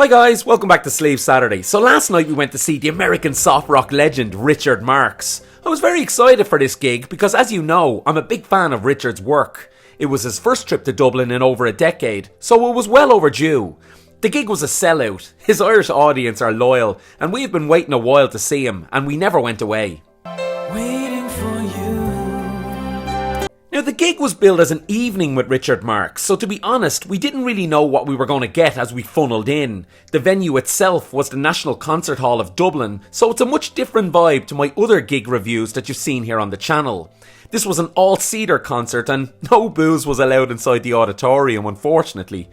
Hi guys, welcome back to Sleeve Saturday. So last night we went to see the American soft rock legend Richard Marx. I was very excited for this gig because, as you know, I'm a big fan of Richard's work. It was his first trip to Dublin in over a decade, so it was well overdue. The gig was a sellout, his Irish audience are loyal, and we've been waiting a while to see him, and we never went away. Waiting for you. Now the gig was billed as an evening with Richard Marx, so to be honest, we didn't really know what we were going to get as we funneled in. The venue itself was the National Concert Hall of Dublin, so it's a much different vibe to my other gig reviews that you've seen here on the channel. This was an all-cedar concert and no booze was allowed inside the auditorium, unfortunately.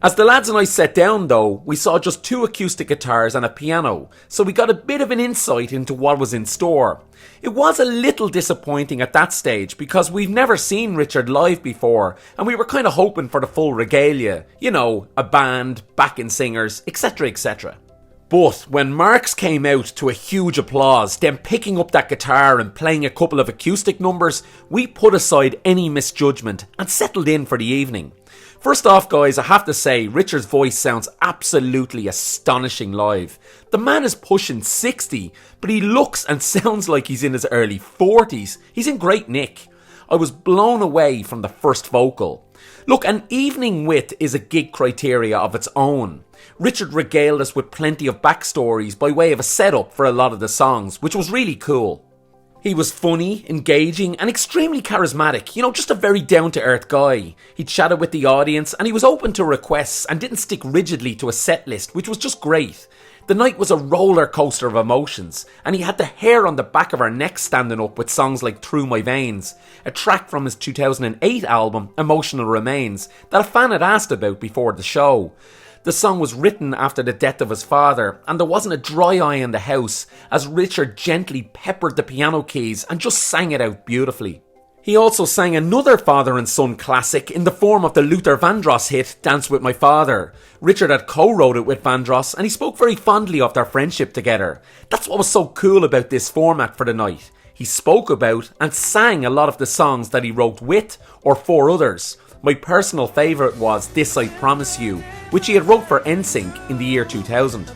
As the lads and I sat down though, we saw just 2 acoustic guitars and a piano, so we got a bit of an insight into what was in store. It was a little disappointing at that stage because we've never seen Richard live before and we were kind of hoping for the full regalia, you know, a band, backing singers, etc, etc. But when Marx came out to a huge applause, then picking up that guitar and playing a couple of acoustic numbers, we put aside any misjudgment and settled in for the evening. First off guys, I have to say, Richard's voice sounds absolutely astonishing live. The man is pushing 60, but he looks and sounds like he's in his early 40s. He's in great nick. I was blown away from the first vocal. Look, an evening with is a gig criteria of its own. Richard regaled us with plenty of backstories by way of a setup for a lot of the songs, which was really cool. He was funny, engaging and extremely charismatic, you know, just a very down-to-earth guy. He chatted with the audience and he was open to requests and didn't stick rigidly to a set list, which was just great. The night was a roller coaster of emotions and he had the hair on the back of our necks standing up with songs like Through My Veins, a track from his 2008 album Emotional Remains that a fan had asked about before the show. The song was written after the death of his father and there wasn't a dry eye in the house as Richard gently peppered the piano keys and just sang it out beautifully. He also sang another father and son classic in the form of the Luther Vandross hit Dance With My Father. Richard had co-wrote it with Vandross and he spoke very fondly of their friendship together. That's what was so cool about this format for the night. He spoke about and sang a lot of the songs that he wrote with or for others. My personal favourite was This I Promise You, which he had wrote for NSYNC in the year 2000.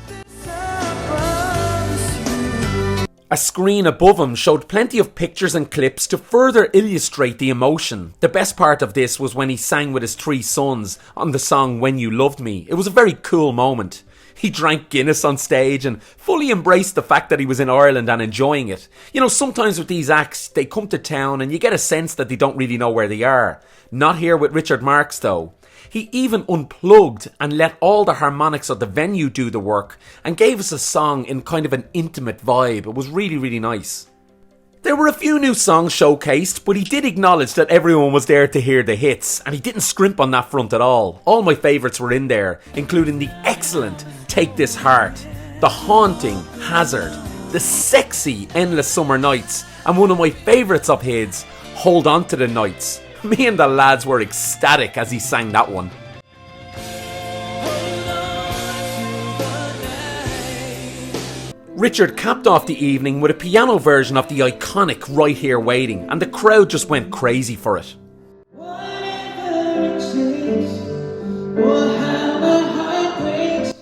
A screen above him showed plenty of pictures and clips to further illustrate the emotion. The best part of this was when he sang with his 3 sons on the song When You Loved Me. It was a very cool moment. He drank Guinness on stage and fully embraced the fact that he was in Ireland and enjoying it. You know, sometimes with these acts, they come to town and you get a sense that they don't really know where they are. Not here with Richard Marx though. He even unplugged and let all the harmonics of the venue do the work and gave us a song in kind of an intimate vibe. It was really, really nice. There were a few new songs showcased, but he did acknowledge that everyone was there to hear the hits, and he didn't scrimp on that front at all. All my favourites were in there, including the excellent Take This Heart, the haunting Hazard, the sexy Endless Summer Nights, and one of my favourites of his, Hold On To The Nights. Me and the lads were ecstatic as he sang that one. Richard capped off the evening with a piano version of the iconic Right Here Waiting, and the crowd just went crazy for it.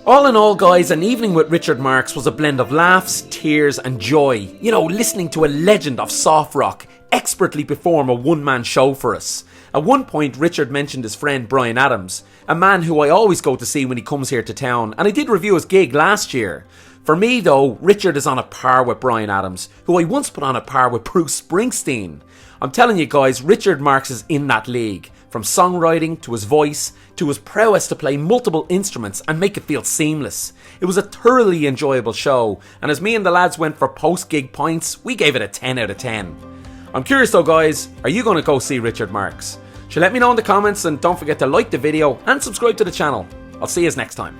All in all guys, an evening with Richard Marx was a blend of laughs, tears and joy. You know, listening to a legend of soft rock expertly perform a one-man show for us. At one point Richard mentioned his friend Bryan Adams, a man who I always go to see when he comes here to town, and I did review his gig last year. For me though, Richard is on a par with Bryan Adams, who I once put on a par with Bruce Springsteen. I'm telling you guys, Richard Marx is in that league. From songwriting, to his voice, to his prowess to play multiple instruments and make it feel seamless. It was a thoroughly enjoyable show, and as me and the lads went for post-gig pints, we gave it a 10 out of 10. I'm curious though guys, are you going to go see Richard Marx? So let me know in the comments and don't forget to like the video and subscribe to the channel. I'll see you next time.